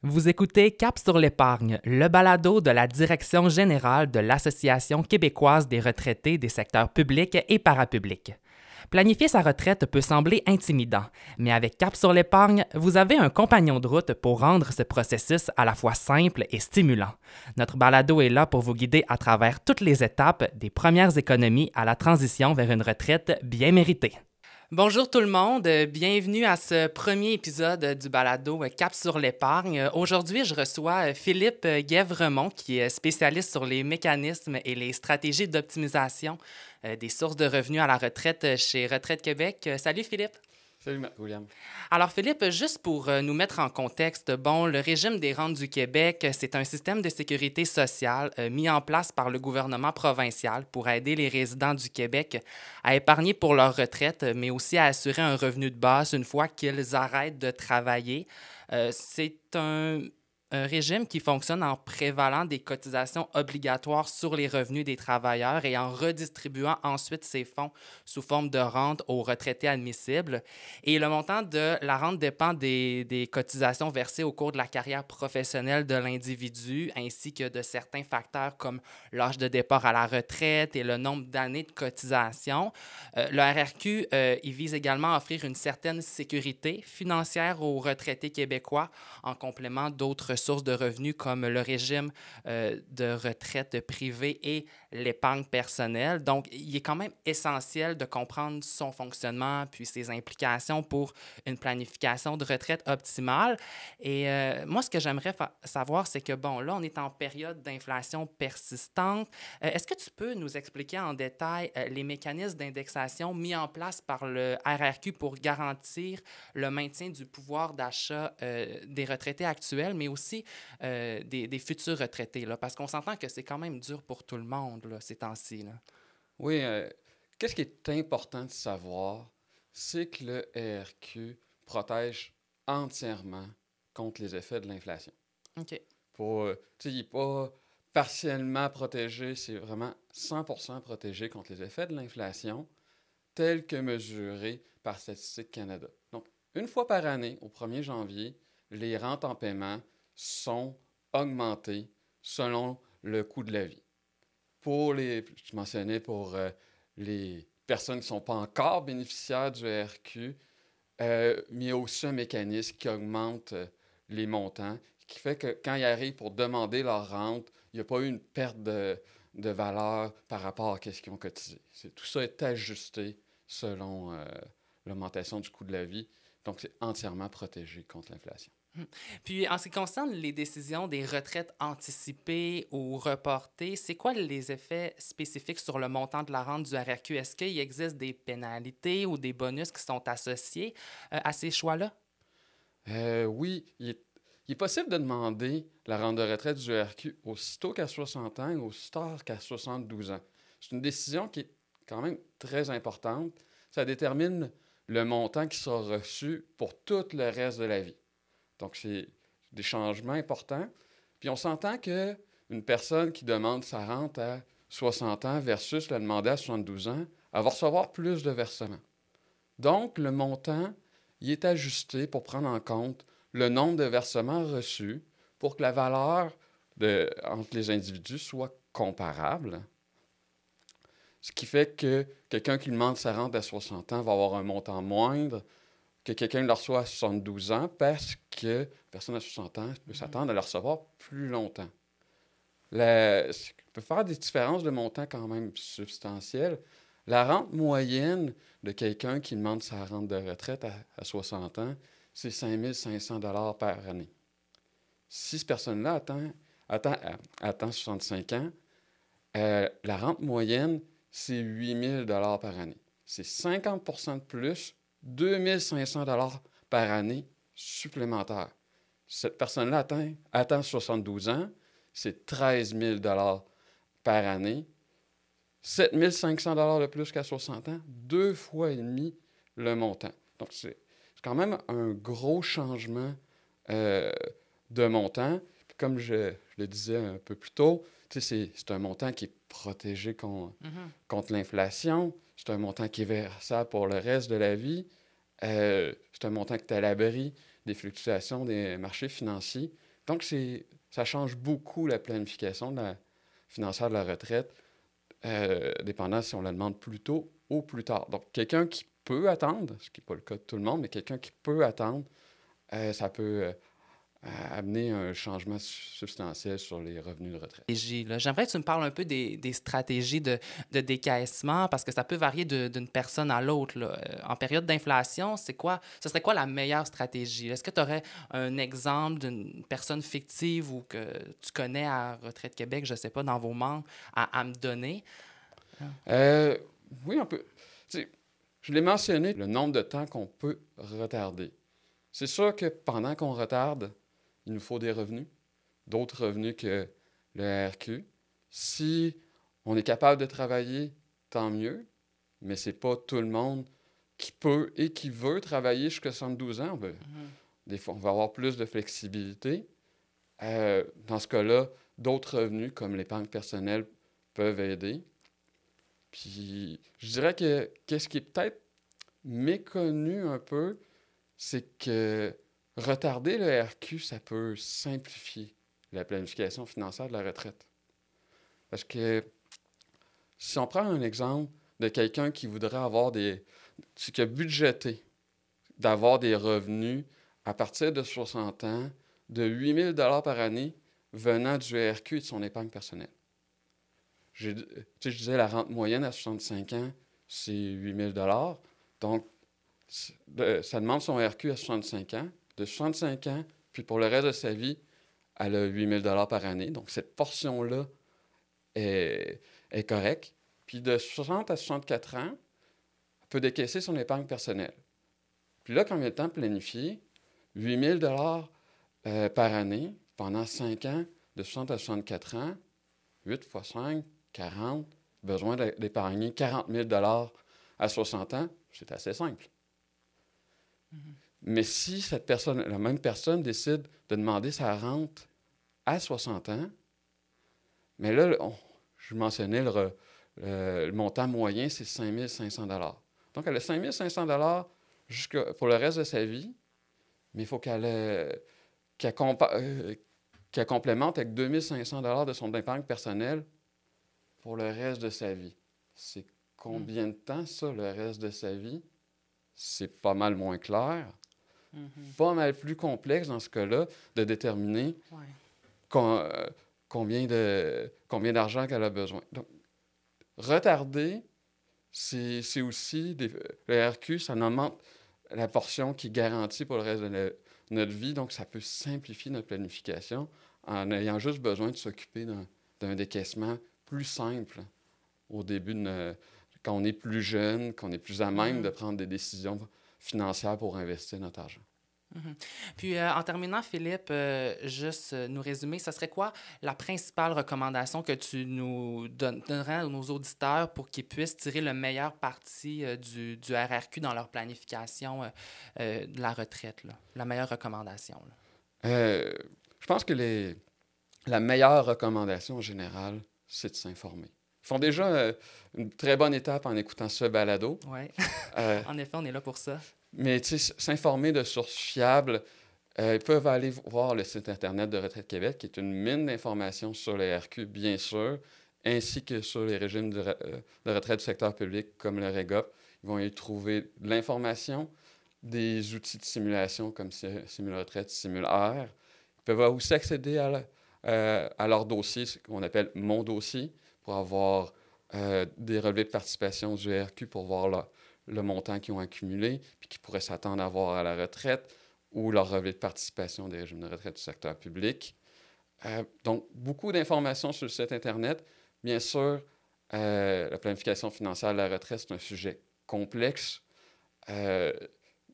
Vous écoutez Cap sur l'épargne, le balado de la Direction générale de l'Association québécoise des retraités des secteurs publics et parapublics. Planifier sa retraite peut sembler intimidant, mais avec Cap sur l'épargne, vous avez un compagnon de route pour rendre ce processus à la fois simple et stimulant. Notre balado est là pour vous guider à travers toutes les étapes des premières économies à la transition vers une retraite bien méritée. Bonjour tout le monde, bienvenue à ce premier épisode du balado Cap sur l'épargne. Aujourd'hui, je reçois Philippe Guèvremont, qui est spécialiste sur les mécanismes et les stratégies d'optimisation des sources de revenus à la retraite chez Retraite Québec. Salut Philippe. Salut, William. Alors Philippe, juste pour nous mettre en contexte, le régime des rentes du Québec, c'est un système de sécurité sociale mis en place par le gouvernement provincial pour aider les résidents du Québec à épargner pour leur retraite, mais aussi à assurer un revenu de base une fois qu'ils arrêtent de travailler. C'est un régime qui fonctionne en prévalant des cotisations obligatoires sur les revenus des travailleurs et en redistribuant ensuite ces fonds sous forme de rente aux retraités admissibles. Et le montant de la rente dépend des cotisations versées au cours de la carrière professionnelle de l'individu, ainsi que de certains facteurs comme l'âge de départ à la retraite et le nombre d'années de cotisation. Le RRQ, il vise également à offrir une certaine sécurité financière aux retraités québécois en complément d'autres sources de revenus comme le régime de retraite privée et l'épargne personnelle. Donc, il est quand même essentiel de comprendre son fonctionnement puis ses implications pour une planification de retraite optimale. Et moi, ce que j'aimerais savoir, c'est que, là, on est en période d'inflation persistante. Est-ce que tu peux nous expliquer en détail les mécanismes d'indexation mis en place par le RRQ pour garantir le maintien du pouvoir d'achat des retraités actuels, mais aussi des futurs retraités, là, parce qu'on s'entend que c'est quand même dur pour tout le monde là, ces temps-ci. Là. Oui, qu'est-ce qui est important de savoir, c'est que le RQ protège entièrement contre les effets de l'inflation. OK. Il n'est pas partiellement protégé, c'est vraiment 100% protégé contre les effets de l'inflation tels que mesurés par Statistique Canada. Donc, une fois par année, au 1er janvier, les rentes en paiement sont augmentées selon le coût de la vie. Je mentionnais pour les personnes qui ne sont pas encore bénéficiaires du RQ, mais il y a aussi un mécanisme qui augmente les montants, qui fait que quand ils arrivent pour demander leur rente, il n'y a pas eu une perte de valeur par rapport à ce qu'ils ont cotisé. Tout ça est ajusté selon l'augmentation du coût de la vie. Donc, c'est entièrement protégé contre l'inflation. Puis, en ce qui concerne les décisions des retraites anticipées ou reportées, c'est quoi les effets spécifiques sur le montant de la rente du RRQ? Est-ce qu'il existe des pénalités ou des bonus qui sont associés à ces choix-là? Oui, il est possible de demander la rente de retraite du RQ aussitôt qu'à 60 ans ou aussitôt qu'à 72 ans. C'est une décision qui est quand même très importante. Ça détermine le montant qui sera reçu pour tout le reste de la vie. Donc, c'est des changements importants. Puis, on s'entend qu'une personne qui demande sa rente à 60 ans versus la demander à 72 ans, elle va recevoir plus de versements. Donc, le montant, il est ajusté pour prendre en compte le nombre de versements reçus pour que la valeur entre les individus soit comparable. Ce qui fait que quelqu'un qui demande sa rente à 60 ans va avoir un montant moindre que quelqu'un le reçoit à 72 ans parce que la personne à 60 ans peut s'attendre à le recevoir plus longtemps. Ça peut faire des différences de montant quand même substantielles. La rente moyenne de quelqu'un qui demande sa rente de retraite à 60 ans, c'est 5 500 $ par année. Si cette personne-là attend 65 ans, la rente moyenne, c'est 8 000 $ par année. C'est 50 % de plus, 2 500 $ par année supplémentaire. Cette personne-là attend 72 ans, c'est 13 000 $ par année. 7 500 $ de plus qu'à 60 ans, 2 fois et demi le montant. Donc, c'est quand même un gros changement de montant. Puis comme je le disais un peu plus tôt, c'est un montant qui est protégé contre l'inflation. C'est un montant qui est versable pour le reste de la vie. C'est un montant qui est à l'abri des fluctuations des marchés financiers. Donc, ça change beaucoup la planification financière de la retraite, dépendant si on la demande plus tôt ou plus tard. Donc, quelqu'un qui peut attendre, ce qui n'est pas le cas de tout le monde, mais quelqu'un qui peut attendre, ça peut amener un changement substantiel sur les revenus de retraite. J'aimerais que tu me parles un peu des stratégies de décaissement parce que ça peut varier d'une personne à l'autre. En période d'inflation, ce serait quoi la meilleure stratégie? Est-ce que tu aurais un exemple d'une personne fictive ou que tu connais à Retraite Québec, je ne sais pas, dans vos membres, à me donner? Oui, on peut. Tu sais, je l'ai mentionné, le nombre de temps qu'on peut retarder. C'est sûr que pendant qu'on retarde, il nous faut des revenus, d'autres revenus que le RQ. Si on est capable de travailler, tant mieux, mais ce n'est pas tout le monde qui peut et qui veut travailler jusqu'à 72 ans. Des fois, on va avoir plus de flexibilité. Dans ce cas-là, d'autres revenus, comme l'épargne personnelle, peuvent aider. Puis, je dirais que qu'est-ce qui est peut-être méconnu un peu, c'est que retarder le RQ, ça peut simplifier la planification financière de la retraite. Parce que si on prend un exemple de quelqu'un qui voudrait avoir qui a budgété d'avoir des revenus à partir de 60 ans de 8 000 $ par année venant du RQ et de son épargne personnelle. Je disais la rente moyenne à 65 ans, c'est 8 000 $. Donc, ça demande son RQ à 65 ans. De 65 ans, puis pour le reste de sa vie, elle a 8 000 $ par année. Donc, cette portion-là est correcte. Puis de 60 à 64 ans, elle peut décaisser son épargne personnelle. Puis là, quand il y a le temps de planifier, 8 000 $ par année pendant 5 ans, de 60 à 64 ans, 8 fois 5, 40, besoin d'épargner 40 000 $ à 60 ans, c'est assez simple. Mais si la même personne décide de demander sa rente à 60 ans, mais là, je mentionnais le montant moyen, c'est 5 500 $. Donc, elle a 5 500 $ pour le reste de sa vie, mais il faut qu'elle complémente avec 2 500 $ de son épargne personnelle pour le reste de sa vie. C'est combien de temps, ça, le reste de sa vie? C'est pas mal moins clair. Pas mal plus complexe dans ce cas-là de déterminer combien d'argent qu'elle a besoin. Donc, retarder, c'est aussi le RQ, ça augmente la portion qui est garantie pour le reste de notre vie. Donc, ça peut simplifier notre planification en ayant juste besoin de s'occuper d'un décaissement plus simple au début, quand on est plus jeune, qu'on est plus à même de prendre des décisions financières pour investir notre argent. Puis, en terminant, Philippe, juste nous résumer, ce serait quoi la principale recommandation que tu nous donnerais à nos auditeurs pour qu'ils puissent tirer le meilleur parti du RRQ dans leur planification de la retraite, là? La meilleure recommandation, là? Je pense que la meilleure recommandation en général, c'est de s'informer. Ils font déjà une très bonne étape en écoutant ce balado. Oui, en effet, on est là pour ça. Mais s'informer de sources fiables, ils peuvent aller voir le site Internet de Retraite Québec, qui est une mine d'informations sur les RQ, bien sûr, ainsi que sur les régimes de retraite du secteur public, comme le REGOP. Ils vont y trouver de l'information, des outils de simulation comme Simul-Retraite, Simul-R. Ils peuvent aussi accéder à leur dossier, ce qu'on appelle « Mon dossier », pour avoir des relevés de participation du RQ pour voir le montant qu'ils ont accumulé, puis qu'ils pourraient s'attendre à avoir à la retraite, ou leur relevé de participation des régimes de retraite du secteur public. Donc, beaucoup d'informations sur le site Internet. Bien sûr, la planification financière de la retraite, c'est un sujet complexe.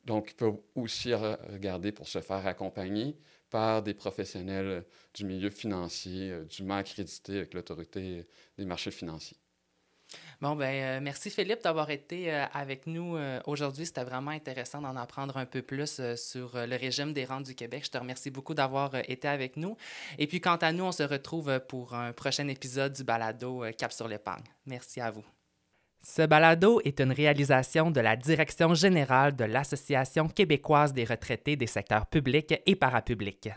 Donc, ils peuvent aussi regarder pour se faire accompagner par des professionnels du milieu financier, dûment accrédités avec l'Autorité des marchés financiers. Bon, ben merci Philippe d'avoir été avec nous aujourd'hui. C'était vraiment intéressant d'en apprendre un peu plus sur le régime des rentes du Québec. Je te remercie beaucoup d'avoir été avec nous. Et puis, quant à nous, on se retrouve pour un prochain épisode du balado Cap sur l'épargne. Merci à vous. Ce balado est une réalisation de la Direction générale de l'Association québécoise des retraités des secteurs publics et parapublics.